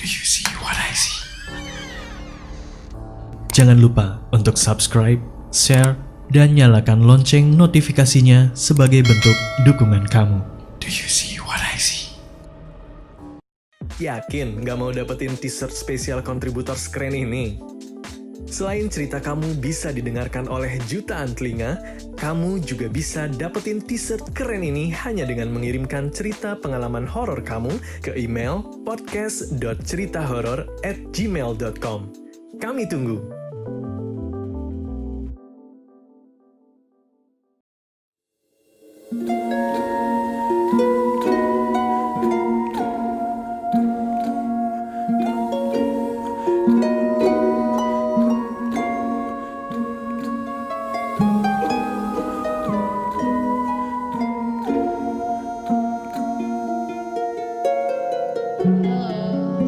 Do you see what I see? Jangan lupa untuk subscribe, share, dan nyalakan lonceng notifikasinya sebagai bentuk dukungan kamu. Do you see what I see? Yakin nggak mau dapetin t-shirt spesial kontributor keren ini? Selain cerita kamu bisa didengarkan oleh jutaan telinga, kamu juga bisa dapetin t-shirt keren ini hanya dengan mengirimkan cerita pengalaman horor kamu ke email podcast.ceritahoror@gmail.com. Kami tunggu.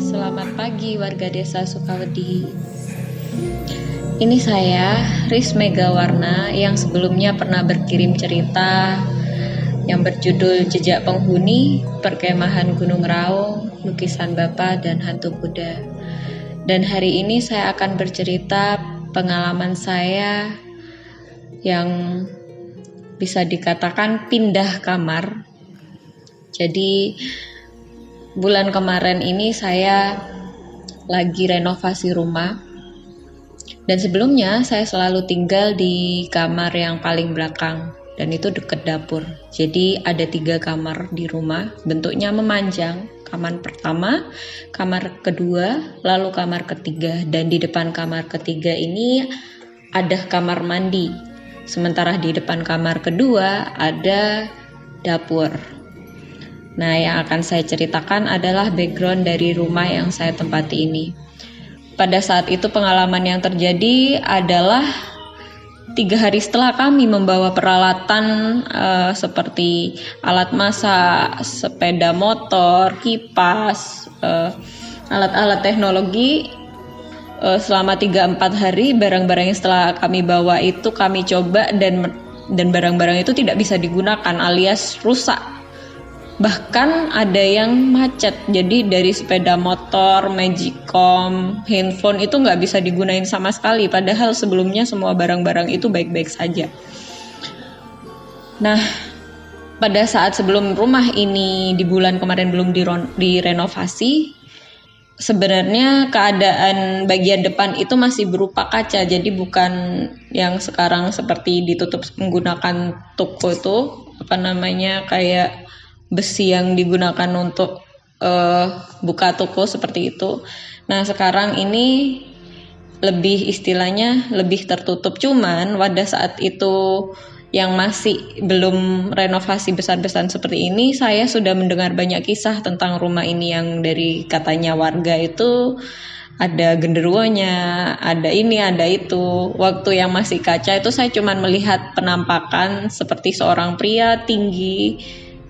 Selamat pagi warga desa Sukawedi. Ini saya, Riz Megawarna, yang sebelumnya pernah berkirim cerita yang berjudul Jejak Penghuni, Perkemahan Gunung Raung, Lukisan Bapa, dan Hantu Kuda. Dan hari ini saya akan bercerita pengalaman saya yang bisa dikatakan pindah kamar. Jadi bulan kemarin ini saya lagi renovasi rumah, dan sebelumnya saya selalu tinggal di kamar yang paling belakang, dan itu dekat dapur. Jadi ada 3 kamar di rumah, bentuknya memanjang. Kamar pertama, kamar kedua, lalu kamar ketiga, dan di depan kamar ketiga ini ada kamar mandi. Sementara di depan kamar kedua ada dapur. Nah, yang akan saya ceritakan adalah background dari rumah yang saya tempati ini. Pada saat itu pengalaman yang terjadi adalah 3 hari setelah kami membawa peralatan seperti alat masak, sepeda motor, kipas, alat-alat teknologi. Selama 3-4 hari barang-barang yang setelah kami bawa itu kami coba dan barang-barang itu tidak bisa digunakan alias rusak. Bahkan ada yang macet, jadi dari sepeda motor, magicom, handphone itu nggak bisa digunain sama sekali, padahal sebelumnya semua barang-barang itu baik-baik saja. Nah, pada saat sebelum rumah ini di bulan kemarin belum direnovasi, sebenarnya keadaan bagian depan itu masih berupa kaca, jadi bukan yang sekarang seperti ditutup menggunakan toko itu, kayak besi yang digunakan untuk buka toko seperti itu. Nah, sekarang ini istilahnya lebih tertutup. Cuman pada saat itu yang masih belum renovasi besar-besaran seperti ini, saya sudah mendengar banyak kisah tentang rumah ini yang dari katanya warga itu ada genderuwonya, ada ini, ada itu. Waktu yang masih kaca itu saya cuma melihat penampakan seperti seorang pria tinggi,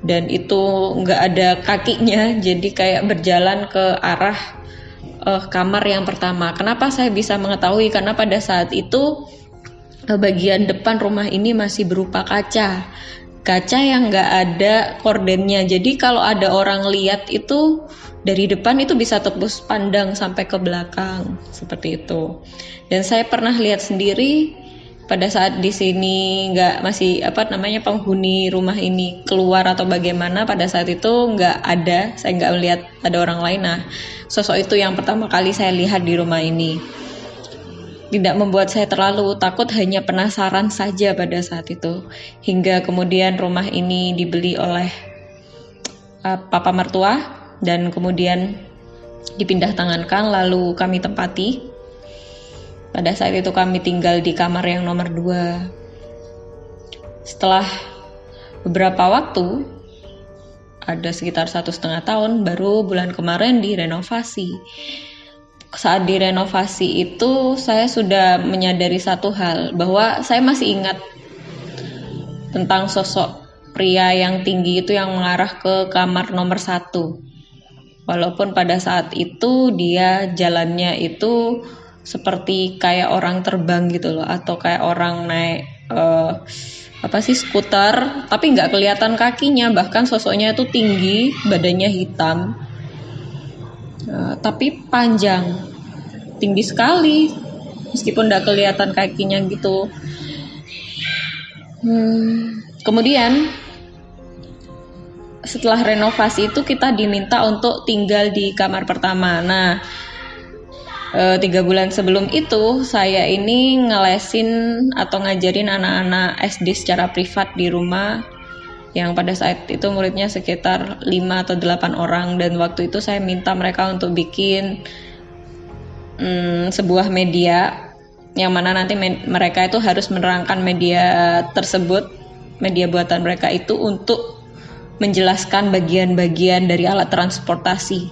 dan itu nggak ada kakinya, jadi kayak berjalan ke arah kamar yang pertama. Kenapa saya bisa mengetahui? Karena pada saat itu bagian depan rumah ini masih berupa kaca yang nggak ada kordennya. Jadi kalau ada orang lihat itu dari depan itu bisa tembus pandang sampai ke belakang seperti itu. Dan saya pernah lihat sendiri pada saat di sini penghuni rumah ini keluar atau bagaimana, pada saat itu saya nggak melihat ada orang lain. Nah, sosok itu yang pertama kali saya lihat di rumah ini. Tidak membuat saya terlalu takut, hanya penasaran saja pada saat itu. Hingga kemudian rumah ini dibeli oleh papa mertua dan kemudian dipindah tangankan, lalu kami tempati. Pada saat itu kami tinggal di kamar yang nomor 2. Setelah beberapa waktu, ada sekitar 1,5 tahun, baru bulan kemarin direnovasi. Saat direnovasi itu saya sudah menyadari satu hal, bahwa saya masih ingat tentang sosok pria yang tinggi itu yang mengarah ke kamar nomor 1. Walaupun pada saat itu dia jalannya itu seperti kayak orang terbang gitu loh, atau kayak orang naik skuter, tapi nggak kelihatan kakinya, bahkan sosoknya itu tinggi, badannya hitam. tapi panjang, tinggi sekali, meskipun nggak kelihatan kakinya gitu. Kemudian setelah renovasi itu kita diminta untuk tinggal di kamar pertama. Nah, 3 bulan sebelum itu saya ini ngelesin atau ngajarin anak-anak SD secara privat di rumah, yang pada saat itu muridnya sekitar 5 atau 8 orang, dan waktu itu saya minta mereka untuk bikin sebuah media yang mana nanti mereka itu harus menerangkan media tersebut, media buatan mereka itu, untuk menjelaskan bagian-bagian dari alat transportasi.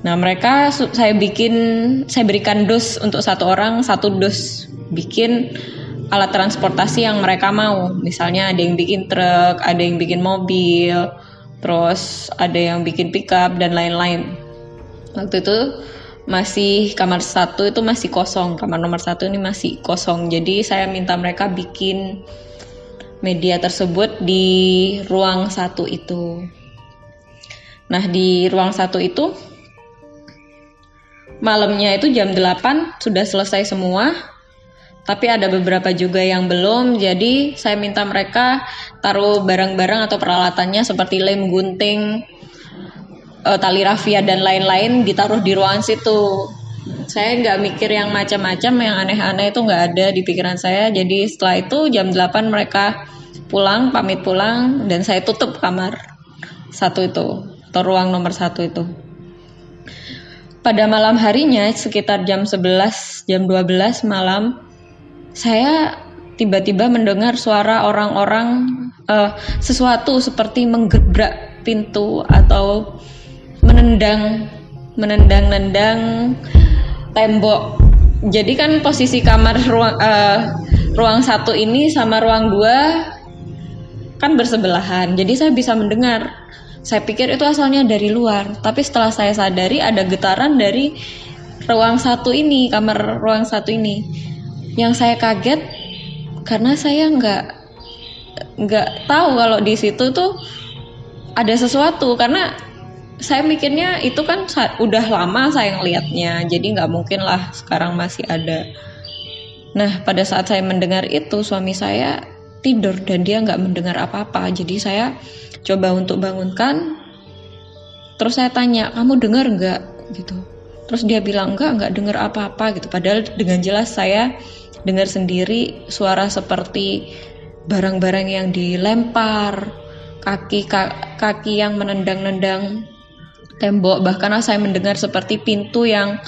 Nah, mereka saya berikan dos untuk 1 orang 1 dos bikin alat transportasi yang mereka mau. Misalnya ada yang bikin truk, ada yang bikin mobil, terus ada yang bikin pickup dan lain-lain. Waktu itu masih kamar 1 itu masih kosong, kamar nomor 1 ini masih kosong. Jadi saya minta mereka bikin media tersebut di ruang 1 itu. Nah, di ruang 1 itu malamnya itu jam 8 sudah selesai semua, tapi ada beberapa juga yang belum. Jadi saya minta mereka taruh barang-barang atau peralatannya seperti lem gunting, tali rafia dan lain-lain ditaruh di ruangan situ. Saya nggak mikir yang macam-macam, yang aneh-aneh itu nggak ada di pikiran saya. Jadi setelah itu jam 8 mereka pulang, pamit pulang, dan saya tutup kamar 1 itu atau ruang nomor 1 itu. Pada malam harinya sekitar jam 11, jam 12 malam, saya tiba-tiba mendengar suara orang-orang, sesuatu seperti menggebrak pintu atau menendang-nendang tembok. Jadi kan posisi kamar ruang 1 ini sama ruang 2 kan bersebelahan. Jadi saya bisa mendengar. Saya pikir itu asalnya dari luar, tapi setelah saya sadari ada getaran dari ruang 1 ini, kamar ruang 1 ini. Yang saya kaget karena saya nggak tahu kalau di situ tuh ada sesuatu, karena saya mikirnya itu kan udah lama saya ngelihatnya, jadi nggak mungkin lah sekarang masih ada. Nah, pada saat saya mendengar itu, suami saya tidur dan dia nggak mendengar apa-apa. Jadi saya coba untuk bangunkan, terus saya tanya, kamu dengar nggak gitu. Terus dia bilang nggak dengar apa-apa gitu. Padahal dengan jelas saya dengar sendiri suara seperti barang-barang yang dilempar, kaki yang menendang-nendang tembok. Bahkan saya mendengar seperti pintu yang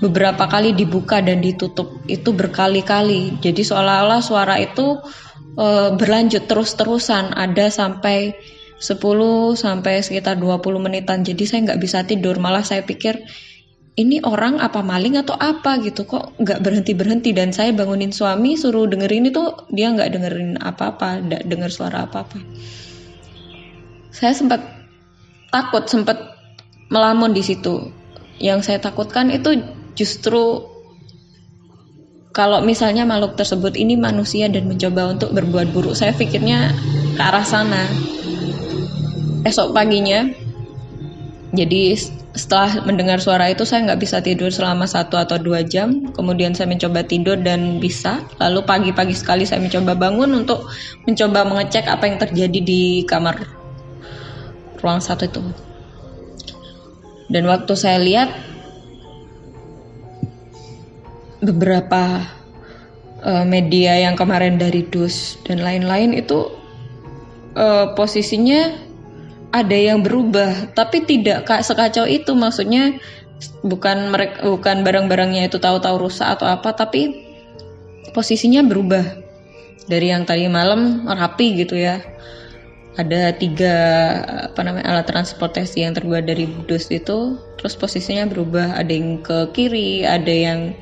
beberapa kali dibuka dan ditutup itu berkali-kali. Jadi seolah-olah suara itu berlanjut terus-terusan, ada sampai 10 sampai sekitar 20 menitan. Jadi saya nggak bisa tidur, malah saya pikir ini orang apa maling atau apa gitu, kok nggak berhenti-berhenti. Dan saya bangunin suami suruh dengerin itu, dia nggak dengerin apa-apa, nggak dengar suara apa-apa. Saya sempat takut, sempat melamun di situ. Yang saya takutkan itu justru kalau misalnya makhluk tersebut ini manusia dan mencoba untuk berbuat buruk. Saya pikirnya ke arah sana. Esok paginya, jadi setelah mendengar suara itu saya nggak bisa tidur selama 1 atau 2 jam. Kemudian saya mencoba tidur dan bisa. Lalu pagi-pagi sekali saya mencoba bangun untuk mencoba mengecek apa yang terjadi di kamar ruang 1 itu. Dan waktu saya lihat, beberapa media yang kemarin dari dus dan lain-lain itu posisinya ada yang berubah, tapi tidak sekacau itu. Maksudnya bukan barang-barangnya itu tahu-tahu rusak atau apa, tapi posisinya berubah dari yang tadi malam rapi gitu ya. Ada 3 alat transportasi yang terbuat dari dus itu, terus posisinya berubah. Ada yang ke kiri, ada yang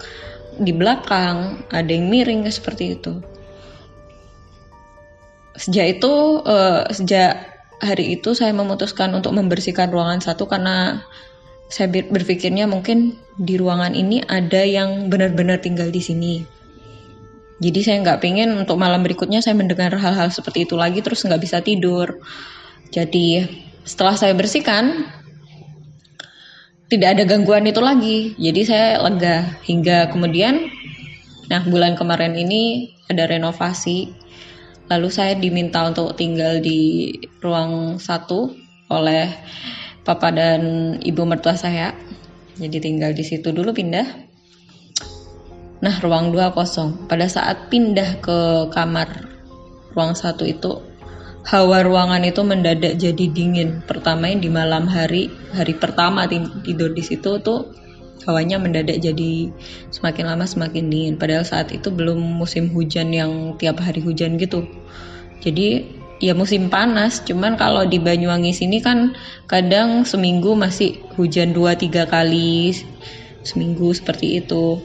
di belakang, ada yang miring seperti itu. Sejak hari itu saya memutuskan untuk membersihkan ruangan 1 karena saya berpikirnya mungkin di ruangan ini ada yang benar-benar tinggal di sini. Jadi saya nggak pengen untuk malam berikutnya saya mendengar hal-hal seperti itu lagi terus nggak bisa tidur. Jadi setelah saya bersihkan, tidak ada gangguan itu lagi. Jadi saya lega hingga kemudian, nah bulan kemarin ini ada renovasi. Lalu saya diminta untuk tinggal di ruang 1 oleh papa dan ibu mertua saya. Jadi tinggal di situ dulu pindah. Nah, ruang 2 kosong. Pada saat pindah ke kamar ruang 1 itu, hawa ruangan itu mendadak jadi dingin. Pertama di malam hari pertama tidur di situ tuh hawanya mendadak jadi semakin lama semakin dingin. Padahal saat itu belum musim hujan yang tiap hari hujan gitu. Jadi ya musim panas, cuman kalau di Banyuwangi sini kan kadang seminggu masih hujan 2-3 kali seminggu seperti itu.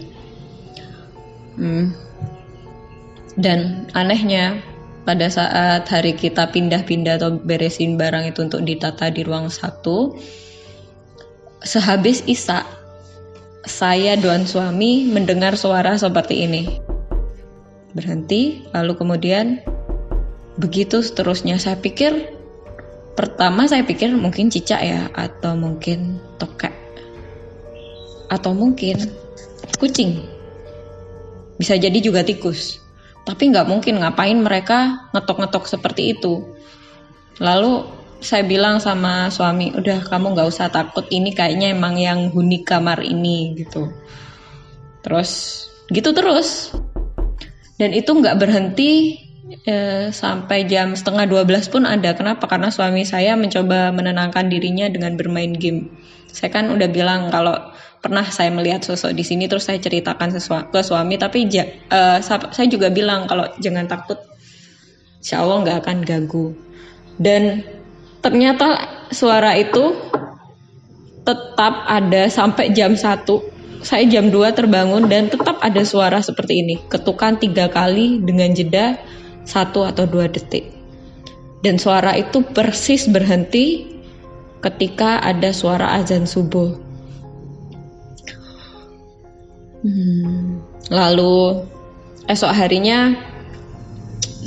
Dan anehnya pada saat hari kita pindah-pindah atau beresin barang itu untuk ditata di ruang 1, sehabis Isya saya dan suami mendengar suara seperti ini. Berhenti, lalu kemudian begitu seterusnya. Pertama saya pikir mungkin cicak ya, atau mungkin tokek, atau mungkin kucing. Bisa jadi juga tikus. Tapi nggak mungkin, ngapain mereka ngetok-ngetok seperti itu. Lalu saya bilang sama suami, udah kamu nggak usah takut, ini kayaknya emang yang huni kamar ini gitu. Terus gitu terus. Dan itu nggak berhenti sampai jam 11:30 pun ada. Kenapa? Karena suami saya mencoba menenangkan dirinya dengan bermain game. Saya kan udah bilang kalau pernah saya melihat sosok di sini, terus saya ceritakan ke suami, tapi saya juga bilang kalau jangan takut, insya Allah nggak akan ganggu. Dan ternyata suara itu tetap ada sampai jam 1. Saya jam 2 terbangun dan tetap ada suara seperti ini, ketukan 3 kali dengan jeda 1 atau 2 detik. Dan suara itu persis berhenti ketika ada suara azan subuh. Lalu esok harinya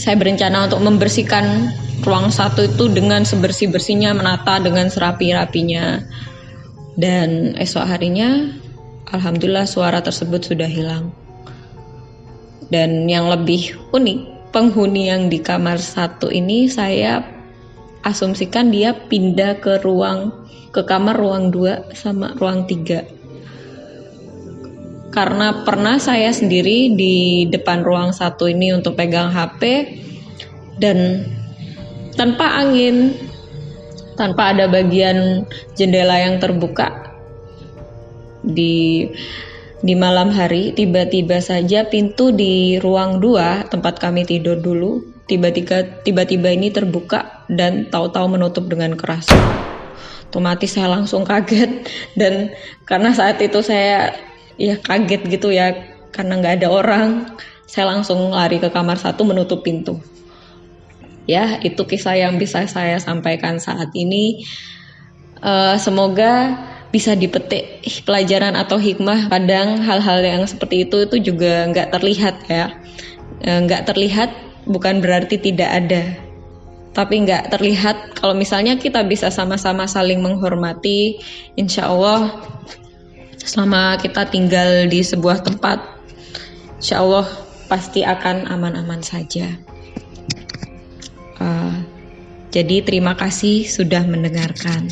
saya berencana untuk membersihkan ruang 1 itu dengan sebersih-bersihnya, menata dengan serapi-rapinya. Dan esok harinya alhamdulillah suara tersebut sudah hilang. Dan yang lebih unik, penghuni yang di kamar 1 ini saya asumsikan dia pindah ke kamar ruang 2 sama ruang 3. Karena pernah saya sendiri di depan ruang 1 ini untuk pegang HP dan tanpa angin, tanpa ada bagian jendela yang terbuka di malam hari, tiba-tiba saja pintu di ruang 2 tempat kami tidur dulu tiba-tiba ini terbuka dan tahu-tahu menutup dengan keras. Otomatis saya langsung kaget, dan karena saat itu saya kaget gitu ya, karena nggak ada orang, saya langsung lari ke kamar 1 menutup pintu. Ya, itu kisah yang bisa saya sampaikan saat ini. Semoga bisa dipetik pelajaran atau hikmah. Kadang hal-hal yang seperti itu juga nggak terlihat ya. Nggak terlihat bukan berarti tidak ada, tapi nggak terlihat. Kalau misalnya kita bisa sama-sama saling menghormati, insya Allah selama kita tinggal di sebuah tempat, insya Allah pasti akan aman-aman saja. Jadi terima kasih sudah mendengarkan.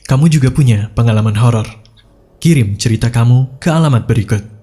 Kamu juga punya pengalaman horor? Kirim cerita kamu ke alamat berikut.